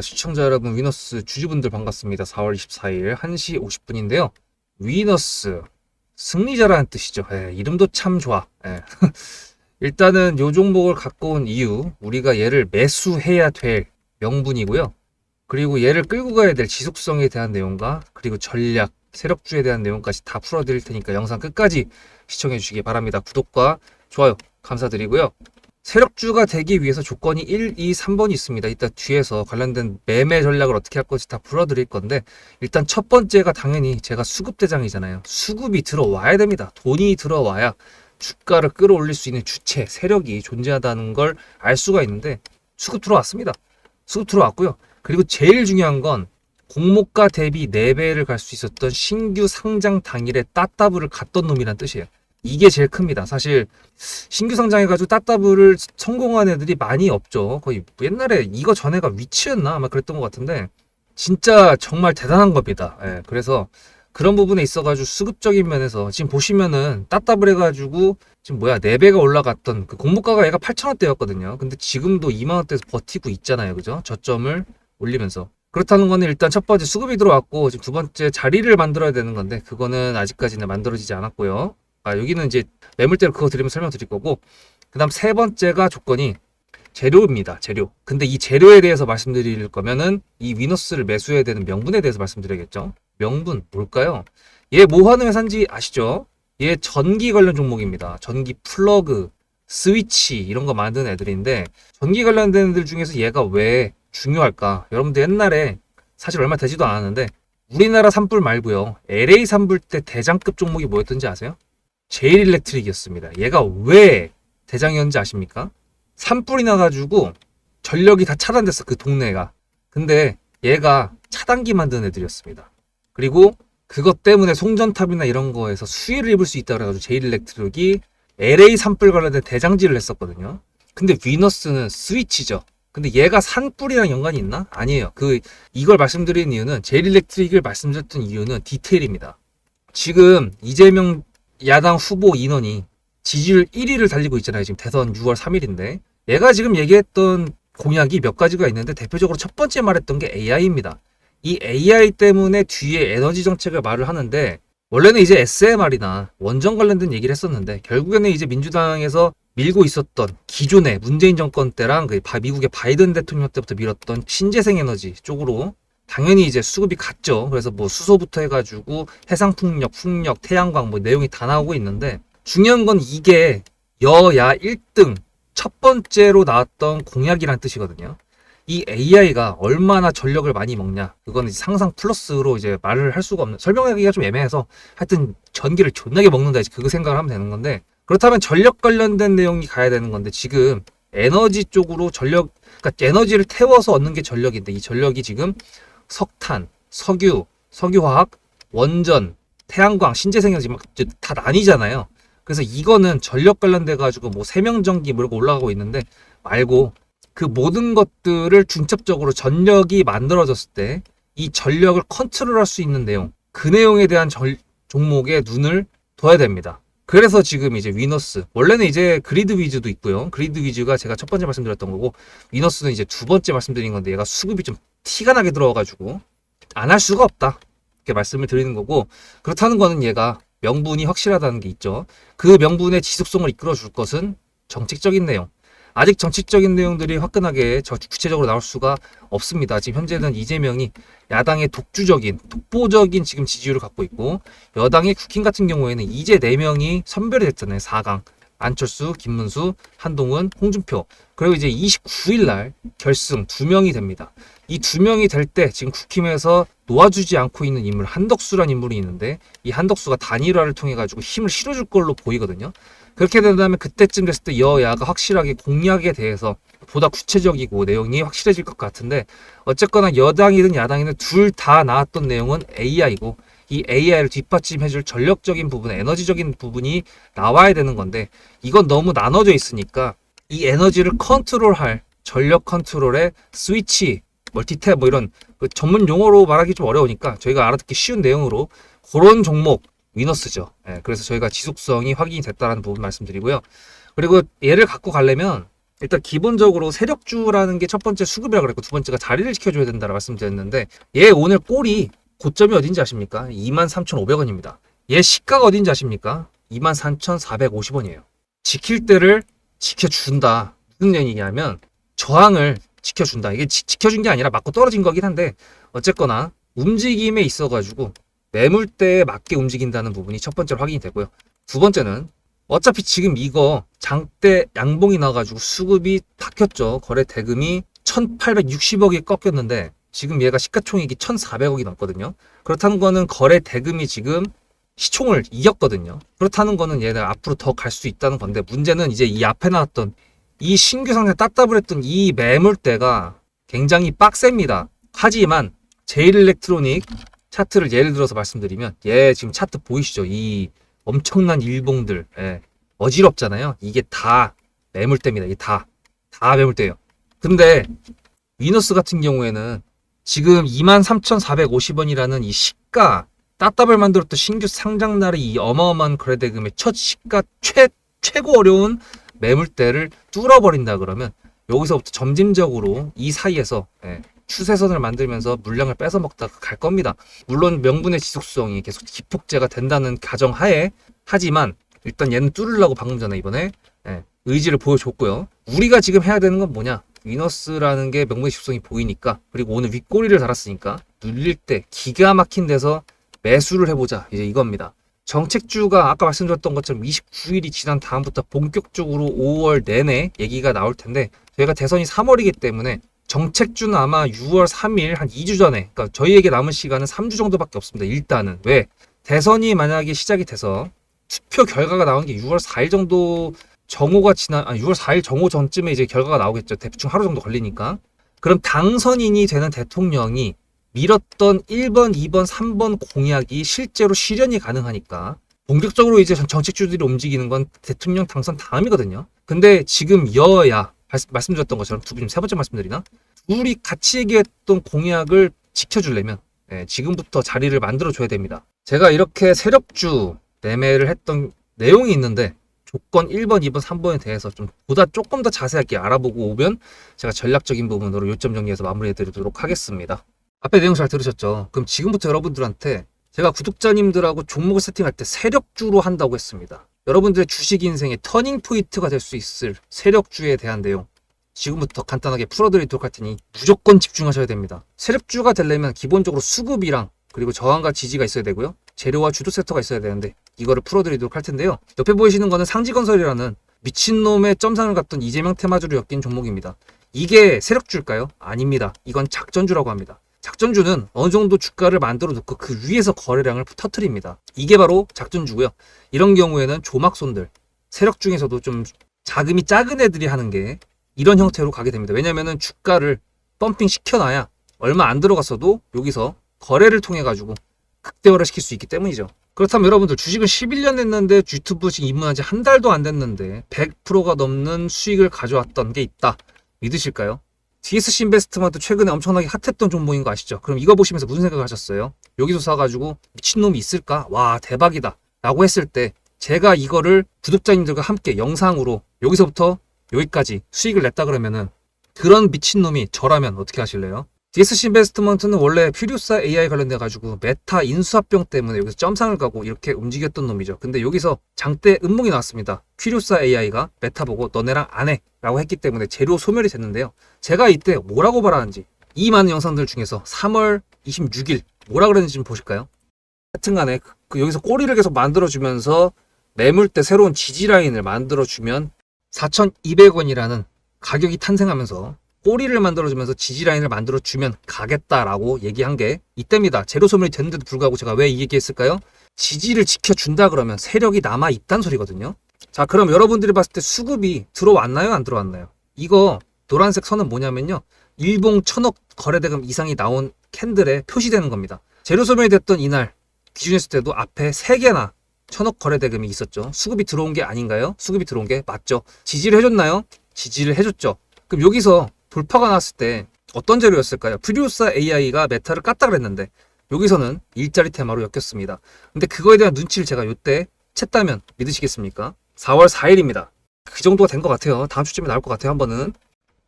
시청자 여러분, 위너스 주주분들 반갑습니다. 4월 24일 1시 50분인데요. 위너스 승리자라는 뜻이죠. 이름도 참 좋아. 일단은 요 종목을 갖고 온 이유, 우리가 얘를 매수해야 될 명분이고요. 그리고 얘를 끌고 가야 될 지속성에 대한 내용과 그리고 전략, 세력주에 대한 내용까지 다 풀어드릴 테니까 영상 끝까지 시청해 주시기 바랍니다. 구독과 좋아요 감사드리고요. 세력주가 되기 위해서 조건이 1, 2, 3번이 있습니다. 이따 뒤에서 관련된 매매 전략을 어떻게 할 건지 다 풀어드릴 건데, 일단 첫 번째가 당연히 제가 수급대장이잖아요. 수급이 들어와야 됩니다. 돈이 들어와야 주가를 끌어올릴 수 있는 주체, 세력이 존재하다는 걸 알 수가 있는데, 수급 들어왔습니다. 수급 들어왔고요. 그리고 제일 중요한 건 공모가 대비 4배를 갈 수 있었던 신규 상장 당일에 따따블을 갔던 놈이란 뜻이에요. 이게 제일 큽니다. 사실 신규 상장해가지고 따따블을 성공한 애들이 많이 없죠. 거의 옛날에 이거 전에가 위치였나 아마 그랬던 것 같은데, 진짜 정말 대단한 겁니다. 그래서 그런 부분에 있어가지고 수급적인 면에서 지금 보시면은 따따블 해가지고 지금 4배가 올라갔던 그 공모가가 얘가 8,000원대였거든요. 근데 지금도 2만원대에서 버티고 있잖아요. 그죠? 저점을 올리면서. 그렇다는 거는 일단 첫 번째 수급이 들어왔고, 지금 두 번째 자리를 만들어야 되는 건데, 그거는 아직까지는 만들어지지 않았고요. 여기는 이제 매물대로 그거 드리면 설명드릴 거고, 그 다음 세 번째가 조건이 재료입니다. 재료. 근데 이 재료에 대해서 말씀드릴 거면은 이 위너스를 매수해야 되는 명분에 대해서 말씀드려야겠죠. 명분 뭘까요? 얘 뭐 하는 회사인지 아시죠? 얘 전기 관련 종목입니다. 전기 플러그, 스위치 이런 거 만드는 애들인데, 전기 관련된 애들 중에서 얘가 왜 중요할까? 여러분들 옛날에 사실 얼마 되지도 않았는데 우리나라 산불 말고요, LA 산불 때 대장급 종목이 뭐였던지 아세요? 제일일렉트릭이었습니다. 얘가 왜 대장이었는지 아십니까? 산불이 나가지고 전력이 다 차단됐어, 그 동네가. 근데 얘가 차단기 만드는 애들이었습니다. 그리고 그것 때문에 송전탑이나 이런 거에서 수혜를 입을 수 있다 그래가지고 제일일렉트릭이 LA 산불 관련된 대장질을 했었거든요. 근데 위너스는 스위치죠. 근데 얘가 산불이랑 연관이 있나? 아니에요. 이걸 말씀드리는 이유는, 제일일렉트릭을 말씀드렸던 이유는 디테일입니다. 지금 이재명 야당 후보 인원이 지지율 1위를 달리고 있잖아요. 지금 대선 6월 3일인데. 얘가 지금 얘기했던 공약이 몇 가지가 있는데, 대표적으로 첫 번째 말했던 게 AI입니다. 이 AI 때문에 뒤에 에너지 정책을 말을 하는데, 원래는 이제 SMR이나 원전 관련된 얘기를 했었는데, 결국에는 이제 민주당에서 밀고 있었던 기존의 문재인 정권 때랑 미국의 바이든 대통령 때부터 밀었던 신재생 에너지 쪽으로 당연히 이제 수급이 갔죠. 그래서 뭐 수소부터 해가지고 해상풍력, 풍력, 태양광 뭐 내용이 다 나오고 있는데, 중요한 건 이게 여야 1등 첫 번째로 나왔던 공약이란 뜻이거든요. 이 AI가 얼마나 전력을 많이 먹냐, 그건 이제 상상 플러스로 이제 말을 할 수가 없는, 설명하기가 좀 애매해서 하여튼 전기를 존나게 먹는다, 이제 그거 생각을 하면 되는 건데, 그렇다면 전력 관련된 내용이 가야 되는 건데, 지금 에너지 쪽으로 전력, 그러니까 에너지를 태워서 얻는 게 전력인데, 이 전력이 지금 석탄, 석유, 석유화학, 원전, 태양광, 신재생에너지 막 다 나뉘잖아요. 그래서 이거는 전력 관련돼 가지고 뭐 세명전기 뭐 이런 거 올라가고 있는데 말고, 그 모든 것들을 중첩적으로 전력이 만들어졌을 때 이 전력을 컨트롤할 수 있는 내용, 그 내용에 대한 종목에 눈을 둬야 됩니다. 그래서 지금 이제 위너스, 원래는 이제 그리드 위즈도 있고요. 그리드 위즈가 제가 첫 번째 말씀드렸던 거고, 위너스는 이제 두 번째 말씀드린 건데, 얘가 수급이 좀 티가 나게 들어와가지고 안 할 수가 없다, 이렇게 말씀을 드리는 거고, 그렇다는 거는 얘가 명분이 확실하다는 게 있죠. 그 명분의 지속성을 이끌어 줄 것은 정책적인 내용. 아직 정책적인 내용들이 화끈하게 구체적으로 나올 수가 없습니다. 지금 현재는 이재명이 야당의 독보적인 지금 지지율을 갖고 있고, 여당의 국힘 같은 경우에는 이제 4명이 선별이 됐잖아요. 4강. 안철수, 김문수, 한동훈, 홍준표. 그리고 이제 29일 날 결승 2명이 됩니다. 이 2명이 될 때 지금 국힘에서 놓아주지 않고 있는 인물, 한덕수란 인물이 있는데, 이 한덕수가 단일화를 통해 가지고 힘을 실어줄 걸로 보이거든요. 그렇게 된다면 그때쯤 됐을 때 여야가 확실하게 공약에 대해서 보다 구체적이고 내용이 확실해질 것 같은데, 어쨌거나 여당이든 야당이든 둘 다 나왔던 내용은 AI고, 이 AI를 뒷받침해줄 전력적인 부분, 에너지적인 부분이 나와야 되는 건데, 이건 너무 나눠져 있으니까 이 에너지를 컨트롤할 전력 컨트롤의 스위치, 멀티탭 뭐 이런 그 전문 용어로 말하기 좀 어려우니까 저희가 알아듣기 쉬운 내용으로 그런 종목 위너스죠. 그래서 저희가 지속성이 확인이 됐다는 부분 말씀드리고요. 그리고 얘를 갖고 가려면 일단 기본적으로 세력주라는 게 첫 번째 수급이라 그랬고 두 번째가 자리를 지켜줘야 된다라고 말씀드렸는데 얘 오늘 꼴이 고점이 어딘지 아십니까? 23,500원입니다. 얘 시가가 어딘지 아십니까? 24,450원이에요. 지킬 때를 지켜준다. 무슨 얘기냐면 저항을 지켜준다. 이게 지켜준 게 아니라 맞고 떨어진 거긴 한데 어쨌거나 움직임에 있어가지고 매물대에 맞게 움직인다는 부분이 첫 번째로 확인이 되고요. 두 번째는 어차피 지금 이거 장대 양봉이 나가지고 수급이 바뀌었죠. 거래 대금이 1860억이 꺾였는데 지금 얘가 시가총액이 1400억이 넘거든요. 그렇다는 거는 거래 대금이 지금 시총을 이겼거든요. 그렇다는 거는 얘는 앞으로 더 갈 수 있다는 건데 문제는 이제 이 앞에 나왔던 이 신규 상승 따따블했던 이 매물대가 굉장히 빡셉니다. 하지만 제일일렉트로닉 차트를 예를 들어서 말씀드리면 얘 지금 차트 보이시죠? 이 엄청난 일봉들 어지럽잖아요. 이게 다 매물대입니다. 이게 다 매물대예요. 근데 위너스 같은 경우에는 지금 23,450원이라는 이 시가 따따블 만들었던 신규 상장날의 이 어마어마한 거래대금의 첫 시가 최고 어려운 매물대를 뚫어버린다 그러면 여기서부터 점진적으로 이 사이에서 추세선을 만들면서 물량을 뺏어 먹다가 갈 겁니다. 물론 명분의 지속성이 계속 기폭제가 된다는 가정하에 하지만 일단 얘는 뚫으려고 방금 전에 이번에 의지를 보여줬고요. 우리가 지금 해야 되는 건 뭐냐? 위너스라는 게 명분의 지속성이 보이니까 그리고 오늘 윗꼬리를 달았으니까 눌릴 때 기가 막힌 데서 매수를 해보자. 이제 이겁니다. 정책주가 아까 말씀드렸던 것처럼 29일이 지난 다음부터 본격적으로 5월 내내 얘기가 나올 텐데 저희가 대선이 3월이기 때문에 정책주는 아마 6월 3일 한 2주 전에 그러니까 저희에게 남은 시간은 3주 정도밖에 없습니다. 일단은 왜? 대선이 만약에 시작이 돼서 투표 결과가 나온 게 6월 4일 정도 6월 4일 정오 전쯤에 이제 결과가 나오겠죠. 대충 하루 정도 걸리니까. 그럼 당선인이 되는 대통령이 밀었던 1번, 2번, 3번 공약이 실제로 실현이 가능하니까 본격적으로 이제 정책주들이 움직이는 건 대통령 당선 다음이거든요. 근데 지금 여야 말씀드렸던 것처럼 두 분 세 번째 말씀드리나? 둘이 같이 얘기했던 공약을 지켜주려면 지금부터 자리를 만들어줘야 됩니다. 제가 이렇게 세력주 매매를 했던 내용이 있는데 조건 1번, 2번, 3번에 대해서 좀 보다 조금 더 자세하게 알아보고 오면 제가 전략적인 부분으로 요점 정리해서 마무리해드리도록 하겠습니다. 앞에 내용 잘 들으셨죠? 그럼 지금부터 여러분들한테 제가 구독자님들하고 종목을 세팅할 때 세력주로 한다고 했습니다. 여러분들의 주식 인생의 터닝 포인트가 될 수 있을 세력주에 대한 내용 지금부터 간단하게 풀어드리도록 할 테니 무조건 집중하셔야 됩니다. 세력주가 되려면 기본적으로 수급이랑 그리고 저항과 지지가 있어야 되고요. 재료와 주도 섹터가 있어야 되는데 이거를 풀어드리도록 할 텐데요. 옆에 보이시는 거는 상지건설이라는 미친놈의 점상을 갖던 이재명 테마주로 엮인 종목입니다. 이게 세력주일까요? 아닙니다. 이건 작전주라고 합니다. 작전주는 어느 정도 주가를 만들어 놓고 그 위에서 거래량을 터트립니다. 이게 바로 작전주고요. 이런 경우에는 조막손들, 세력 중에서도 좀 자금이 작은 애들이 하는 게 이런 형태로 가게 됩니다. 왜냐면은 주가를 펌핑 시켜놔야 얼마 안 들어갔어도 여기서 거래를 통해 가지고 극대화를 시킬 수 있기 때문이죠. 그렇다면 여러분들 주식을 11년 했는데 유튜브 지금 입문한 지 한 달도 안 됐는데 100%가 넘는 수익을 가져왔던 게 있다. 믿으실까요? DSC 인베스트먼트 최근에 엄청나게 핫했던 종목인 거 아시죠? 그럼 이거 보시면서 무슨 생각을 하셨어요? 여기서 사가지고 미친놈이 있을까? 와 대박이다 라고 했을 때 제가 이거를 구독자님들과 함께 영상으로 여기서부터 여기까지 수익을 냈다 그러면은 그런 미친놈이 저라면 어떻게 하실래요? DSC 인베스트먼트는 원래 퓨리오사 AI 관련돼 가지고 메타 인수합병 때문에 여기서 점상을 가고 이렇게 움직였던 놈이죠. 근데 여기서 장대 음몽이 나왔습니다. 퓨리오사 AI가 메타 보고 너네랑 안 해 라고 했기 때문에 재료 소멸이 됐는데요. 제가 이때 뭐라고 말하는지 이 많은 영상들 중에서 3월 26일 뭐라 그랬는지 좀 보실까요? 하여튼간에 여기서 꼬리를 계속 만들어주면서 매물대 새로운 지지라인을 만들어주면 4,200원이라는 가격이 탄생하면서 꼬리를 만들어주면서 지지라인을 만들어주면 가겠다라고 얘기한 게 이때입니다. 재료 소멸이 됐는데도 불구하고 제가 왜 이 얘기했을까요? 지지를 지켜준다 그러면 세력이 남아있단 소리거든요. 자, 그럼 여러분들이 봤을 때 수급이 들어왔나요? 안 들어왔나요? 이거 노란색 선은 뭐냐면요. 일봉 1,000억 거래대금 이상이 나온 캔들에 표시되는 겁니다. 재료 소멸이 됐던 이날 기준했을 때도 앞에 3개나 1,000억 거래대금이 있었죠. 수급이 들어온 게 아닌가요? 수급이 들어온 게 맞죠. 지지를 해줬나요? 지지를 해줬죠. 그럼 여기서 돌파가 나왔을 때 어떤 재료였을까요? 퓨리오사 AI가 메타를 깠다 그랬는데 여기서는 일자리 테마로 엮였습니다. 근데 그거에 대한 눈치를 제가 이때 챘다면 믿으시겠습니까? 4월 4일입니다. 그 정도가 된 것 같아요. 다음 주쯤에 나올 것 같아요. 한 번은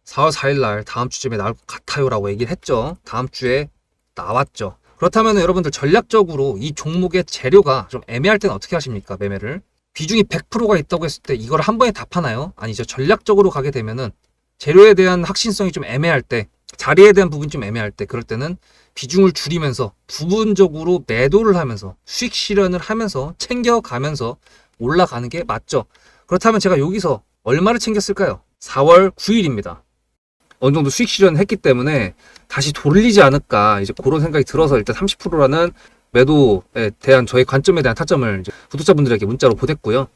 4월 4일 날 다음 주쯤에 나올 것 같아요라고 얘기를 했죠. 다음 주에 나왔죠. 그렇다면 여러분들 전략적으로 이 종목의 재료가 좀 애매할 때는 어떻게 하십니까? 매매를 비중이 100%가 있다고 했을 때 이걸 한 번에 다 파나요? 아니죠. 전략적으로 가게 되면은 재료에 대한 확신성이 좀 애매할 때, 자리에 대한 부분이 좀 애매할 때, 그럴 때는 비중을 줄이면서 부분적으로 매도를 하면서 수익 실현을 하면서 챙겨가면서 올라가는 게 맞죠. 그렇다면 제가 여기서 얼마를 챙겼을까요? 4월 9일입니다. 어느 정도 수익 실현했기 때문에 다시 돌리지 않을까 이제 그런 생각이 들어서 일단 30%라는 매도에 대한 저의 관점에 대한 타점을 이제 구독자분들에게 문자로 보냈고요.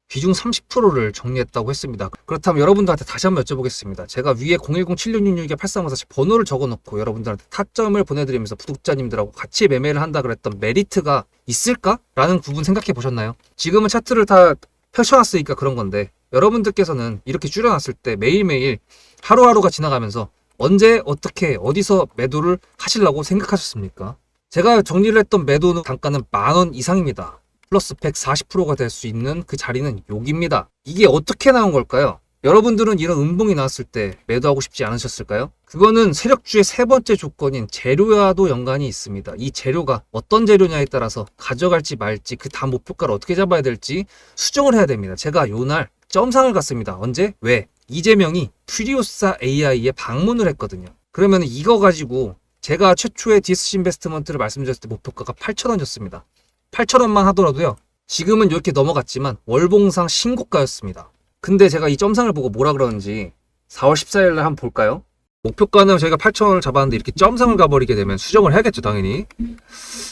비중 30%를 정리했다고 했습니다. 그렇다면 여러분들한테 다시 한번 여쭤보겠습니다. 제가 위에 010-7666-8354 번호를 적어놓고 여러분들한테 타점을 보내드리면서 구독자님들하고 같이 매매를 한다 그랬던 메리트가 있을까? 라는 부분 생각해 보셨나요? 지금은 차트를 다 펼쳐놨으니까 그런 건데 여러분들께서는 이렇게 줄여놨을 때 매일매일 하루하루가 지나가면서 언제 어떻게 어디서 매도를 하시려고 생각하셨습니까? 제가 정리를 했던 매도 단가는 10,000원 이상입니다. 플러스 140%가 될 수 있는 그 자리는 여기입니다. 이게 어떻게 나온 걸까요? 여러분들은 이런 음봉이 나왔을 때 매도하고 싶지 않으셨을까요? 그거는 세력주의 세 번째 조건인 재료와도 연관이 있습니다. 이 재료가 어떤 재료냐에 따라서 가져갈지 말지 그 다음 목표가를 어떻게 잡아야 될지 수정을 해야 됩니다. 제가 요날 점상을 갔습니다. 언제? 왜? 이재명이 퓨리오사 AI에 방문을 했거든요. 그러면 이거 가지고 제가 최초의 디스시 인베스트먼트를 말씀드렸을 때 목표가가 8,000원이었습니다. 8,000원만 하더라도요. 지금은 이렇게 넘어갔지만 월봉상 신고가였습니다. 근데 제가 이 점상을 보고 뭐라 그러는지 4월 14일 날 한번 볼까요? 목표가는 저희가 8,000원을 잡았는데 이렇게 점상을 가버리게 되면 수정을 해야겠죠, 당연히.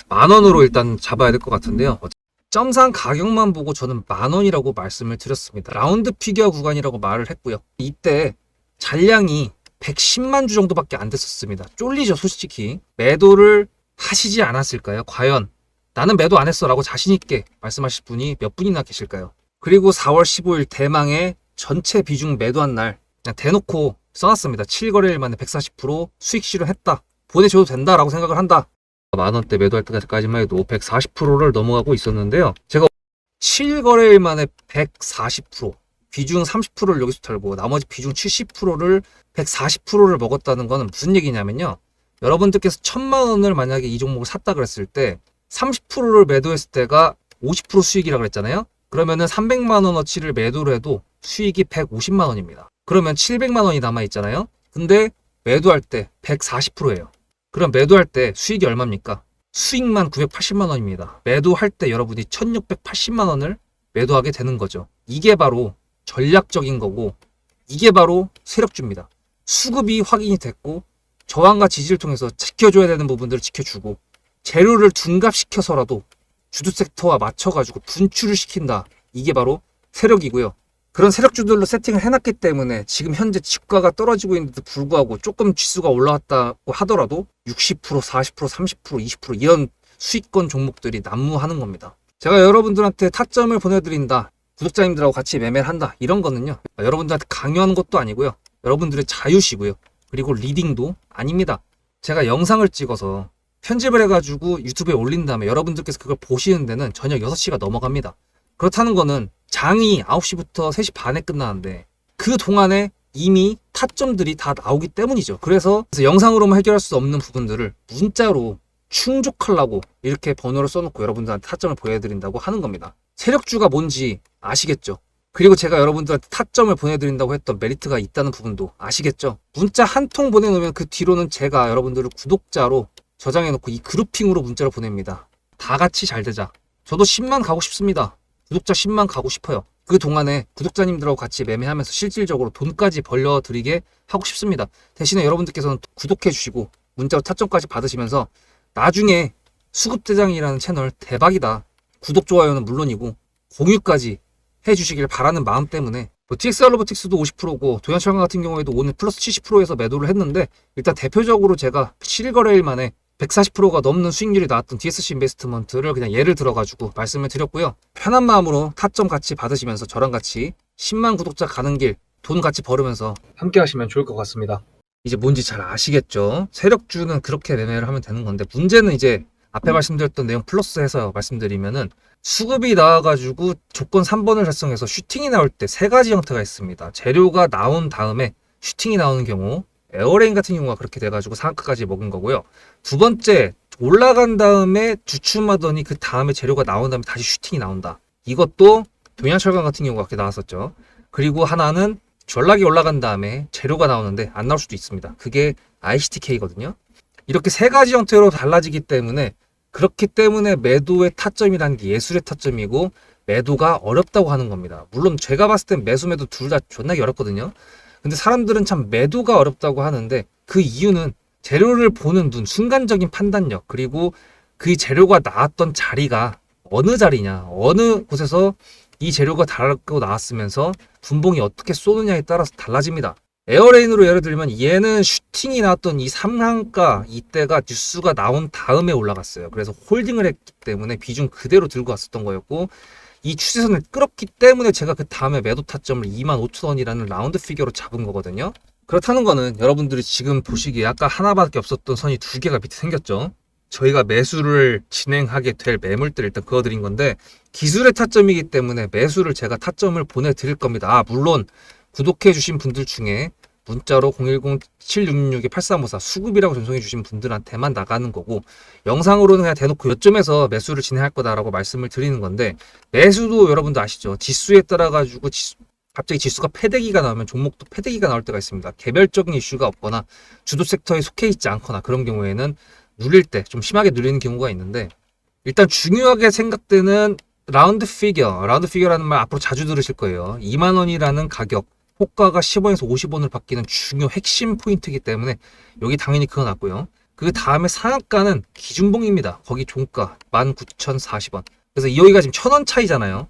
10,000원으로 일단 잡아야 될 것 같은데요. 점상 가격만 보고 저는 10,000원이라고 말씀을 드렸습니다. 라운드 피겨 구간이라고 말을 했고요. 이때 잔량이 110만 주 정도밖에 안 됐었습니다. 쫄리죠, 솔직히. 매도를 하시지 않았을까요? 과연 나는 매도 안 했어 라고 자신있게 말씀하실 분이 몇 분이나 계실까요? 그리고 4월 15일 대망의 전체 비중 매도한 날 그냥 대놓고 써놨습니다. 7거래일 만에 140% 수익 실현했다. 보내줘도 된다라고 생각을 한다. 10,000원대 매도할 때까지만 해도 140%를 넘어가고 있었는데요. 제가 7거래일 만에 140% 비중 30%를 여기서 털고 나머지 비중 70%를 140%를 먹었다는 거는 무슨 얘기냐면요. 여러분들께서 1,000만 원을 만약에 이 종목을 샀다 그랬을 때 30%를 매도했을 때가 50% 수익이라고 그랬잖아요. 그러면은 300만 원어치를 매도를 해도 수익이 150만 원입니다. 그러면 700만 원이 남아 있잖아요. 근데 매도할 때 140%예요. 그럼 매도할 때 수익이 얼마입니까? 수익만 980만 원입니다. 매도할 때 여러분이 1680만 원을 매도하게 되는 거죠. 이게 바로 전략적인 거고 이게 바로 세력주입니다. 수급이 확인이 됐고 저항과 지지를 통해서 지켜줘야 되는 부분들을 지켜주고 재료를 둔갑시켜서라도 주도 섹터와 맞춰가지고 분출을 시킨다. 이게 바로 세력이고요. 그런 세력주들로 세팅을 해놨기 때문에 지금 현재 주가가 떨어지고 있는데도 불구하고 조금 지수가 올라왔다고 하더라도 60%, 40%, 30%, 20% 이런 수익권 종목들이 난무하는 겁니다. 제가 여러분들한테 타점을 보내드린다. 구독자님들하고 같이 매매를 한다. 이런 거는요. 여러분들한테 강요하는 것도 아니고요. 여러분들의 자유시고요. 그리고 리딩도 아닙니다. 제가 영상을 찍어서 편집을 해가지고 유튜브에 올린 다음에 여러분들께서 그걸 보시는 데는 저녁 6시가 넘어갑니다. 그렇다는 거는 장이 9시부터 3시 반에 끝나는데 그 동안에 이미 타점들이 다 나오기 때문이죠. 그래서 영상으로만 해결할 수 없는 부분들을 문자로 충족하려고 이렇게 번호를 써놓고 여러분들한테 타점을 보여드린다고 하는 겁니다. 세력주가 뭔지 아시겠죠? 그리고 제가 여러분들한테 타점을 보내드린다고 했던 메리트가 있다는 부분도 아시겠죠? 문자 한 통 보내놓으면 그 뒤로는 제가 여러분들을 구독자로 저장해놓고 이 그룹핑으로 문자를 보냅니다. 다 같이 잘 되자. 저도 10만 가고 싶습니다. 구독자 10만 가고 싶어요. 그 동안에 구독자님들하고 같이 매매하면서 실질적으로 돈까지 벌려드리게 하고 싶습니다. 대신에 여러분들께서는 구독해주시고 문자로 타점까지 받으시면서 나중에 수급대장이라는 채널 대박이다. 구독, 좋아요는 물론이고 공유까지 해주시길 바라는 마음 때문에 TXR 로보틱스도 50%고 도연철강 같은 경우에도 오늘 플러스 70%에서 매도를 했는데 일단 대표적으로 제가 7거래일 만에 140%가 넘는 수익률이 나왔던 DSC 인베스트먼트를 그냥 예를 들어가지고 말씀을 드렸고요. 편한 마음으로 타점 같이 받으시면서 저랑 같이 10만 구독자 가는 길 돈 같이 벌으면서 함께 하시면 좋을 것 같습니다. 이제 뭔지 잘 아시겠죠? 세력주는 그렇게 매매를 하면 되는 건데 문제는 이제 앞에 말씀드렸던 내용 플러스해서 말씀드리면은 수급이 나와가지고 조건 3번을 달성해서 슈팅이 나올 때 세 가지 형태가 있습니다. 재료가 나온 다음에 슈팅이 나오는 경우, 에어레인 같은 경우가 그렇게 돼가지고 상한가까지 먹은 거고요. 두 번째, 올라간 다음에 주춤하더니 그 다음에 재료가 나온 다음에 다시 슈팅이 나온다. 이것도 동양철강 같은 경우가 그렇게 나왔었죠. 그리고 하나는 전락이 올라간 다음에 재료가 나오는데 안 나올 수도 있습니다. 그게 ICTK거든요. 이렇게 세 가지 형태로 달라지기 때문에, 그렇기 때문에 매도의 타점이라는 게 예술의 타점이고 매도가 어렵다고 하는 겁니다. 물론 제가 봤을 땐 매수 매도 둘 다 존나게 어렵거든요. 근데 사람들은 참 매도가 어렵다고 하는데 그 이유는 재료를 보는 눈, 순간적인 판단력, 그리고 그 재료가 나왔던 자리가 어느 자리냐, 어느 곳에서 이 재료가 달고 나왔으면서 분봉이 어떻게 쏘느냐에 따라서 달라집니다. 에어레인으로 예를 들면 얘는 슈팅이 나왔던 이 상한가 이때가 뉴스가 나온 다음에 올라갔어요. 그래서 홀딩을 했기 때문에 비중 그대로 들고 왔었던 거였고, 이 추세선을 끌었기 때문에 제가 그 다음에 매도 타점을 25,000원이라는 라운드 피겨로 잡은 거거든요. 그렇다는 거는 여러분들이 지금 보시기에 아까 하나밖에 없었던 선이 두 개가 밑에 생겼죠. 저희가 매수를 진행하게 될 매물들을 일단 그어드린 건데, 기술의 타점이기 때문에 매수를 제가 타점을 보내드릴 겁니다. 아, 물론 구독해주신 분들 중에 문자로 010-7666-8354 수급이라고 전송해주신 분들한테만 나가는 거고, 영상으로는 그냥 대놓고 요점에서 매수를 진행할 거다라고 말씀을 드리는 건데, 매수도 여러분도 아시죠? 지수에 따라 가지고 갑자기 지수가 패대기가 나오면 종목도 패대기가 나올 때가 있습니다. 개별적인 이슈가 없거나 주도 섹터에 속해 있지 않거나 그런 경우에는 눌릴 때 좀 심하게 눌리는 경우가 있는데, 일단 중요하게 생각되는 라운드 피겨라는 말 앞으로 자주 들으실 거예요. 2만원이라는 가격, 호가가 10원에서 50원을 바뀌는 중요 핵심 포인트이기 때문에 여기 당연히 그거 났고요. 그 다음에 상한가는 기준봉입니다. 거기 종가 19,040원. 그래서 여기가 지금 1,000원 차이잖아요.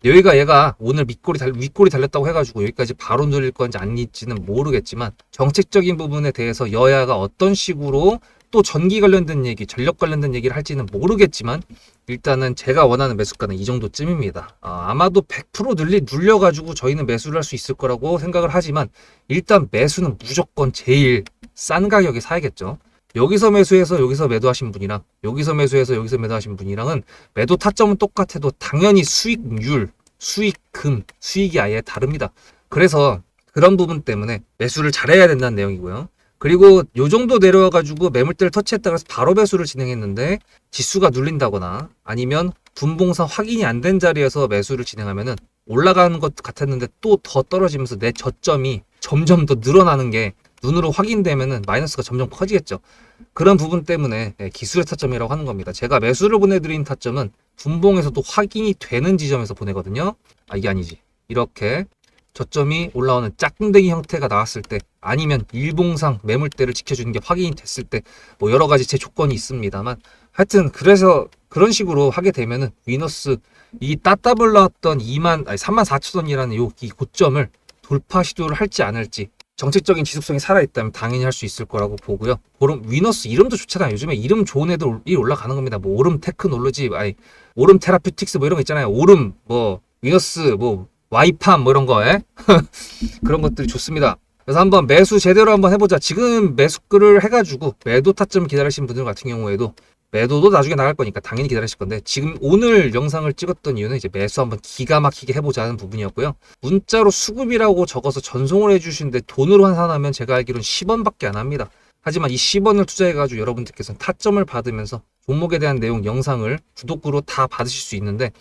여기가 얘가 오늘 윗골이 달렸다고 해가지고 여기까지 바로 누릴 건지 아닐지는 모르겠지만, 정책적인 부분에 대해서 여야가 어떤 식으로 또 전기 관련된 얘기, 전력 관련된 얘기를 할지는 모르겠지만, 일단은 제가 원하는 매수가는 이 정도쯤입니다. 아마도 100% 눌려가지고 저희는 매수를 할 수 있을 거라고 생각을 하지만, 일단 매수는 무조건 제일 싼 가격에 사야겠죠. 여기서 매수해서 여기서 매도하신 분이랑 여기서 매수해서 여기서 매도하신 분이랑은 매도 타점은 똑같아도 당연히 수익률, 수익금, 수익이 아예 다릅니다. 그래서 그런 부분 때문에 매수를 잘해야 된다는 내용이고요. 그리고 요 정도 내려와가지고 매물대를 터치했다고 해서 바로 매수를 진행했는데 지수가 눌린다거나 아니면 분봉상 확인이 안 된 자리에서 매수를 진행하면은 올라가는 것 같았는데 또 더 떨어지면서 내 저점이 점점 더 늘어나는 게 눈으로 확인되면은 마이너스가 점점 커지겠죠. 그런 부분 때문에 기술의 타점이라고 하는 겁니다. 제가 매수를 보내드린 타점은 분봉에서도 확인이 되는 지점에서 보내거든요. 이게 아니지. 이렇게 저점이 올라오는 짝꿍댕이 형태가 나왔을 때, 아니면 일봉상 매물대를 지켜주는 게 확인이 됐을 때, 뭐 여러 가지 제 조건이 있습니다만, 하여튼 그래서 그런 식으로 하게 되면은 위너스 이 따따블 나왔던 34,000원이라는 이 고점을 돌파 시도를 할지 안 할지, 정책적인 지속성이 살아있다면 당연히 할 수 있을 거라고 보고요. 위너스 이름도 좋잖아요. 요즘에 이름 좋은 애들이 올라가는 겁니다. 뭐 오름 테크놀로지, 오름 테라퓨틱스 뭐 이런 거 있잖아요. 오름, 뭐 위너스, 뭐 와이팜 뭐 이런 거, 그런 것들이 좋습니다. 그래서 한번 매수 제대로 한번 해보자. 지금 매수를 해가지고 매도 타점 기다리신 분들 같은 경우에도, 매도도 나중에 나갈 거니까 당연히 기다리실 건데, 지금 오늘 영상을 찍었던 이유는 이제 매수 한번 기가 막히게 해보자는 부분이었고요. 문자로 수급이라고 적어서 전송을 해주시는데 돈으로 환산하면 제가 알기로는 10원밖에 안 합니다. 하지만 이 10원을 투자해가지고 여러분들께서는 타점을 받으면서 종목에 대한 내용 영상을 구독으로 다 받으실 수 있는데,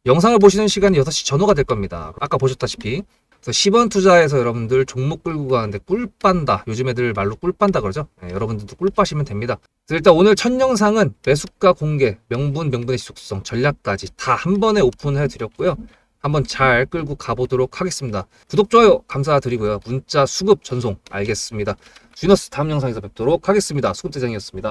영상을 보시는 시간이 6시 전후가 될 겁니다. 아까 보셨다시피. 그래서 10원 투자해서 여러분들 종목 끌고 가는데 꿀 빤다. 요즘 애들 말로 꿀 빤다 그러죠. 여러분들도 꿀 빠시면 됩니다. 그래서 일단 오늘 첫 영상은 매수가 공개, 명분의 지속성, 전략까지 다 한 번에 오픈해 드렸고요. 한번 잘 끌고 가보도록 하겠습니다. 구독, 좋아요 감사드리고요. 문자 수급 전송 알겠습니다. 주너스 다음 영상에서 뵙도록 하겠습니다. 수급대장이었습니다.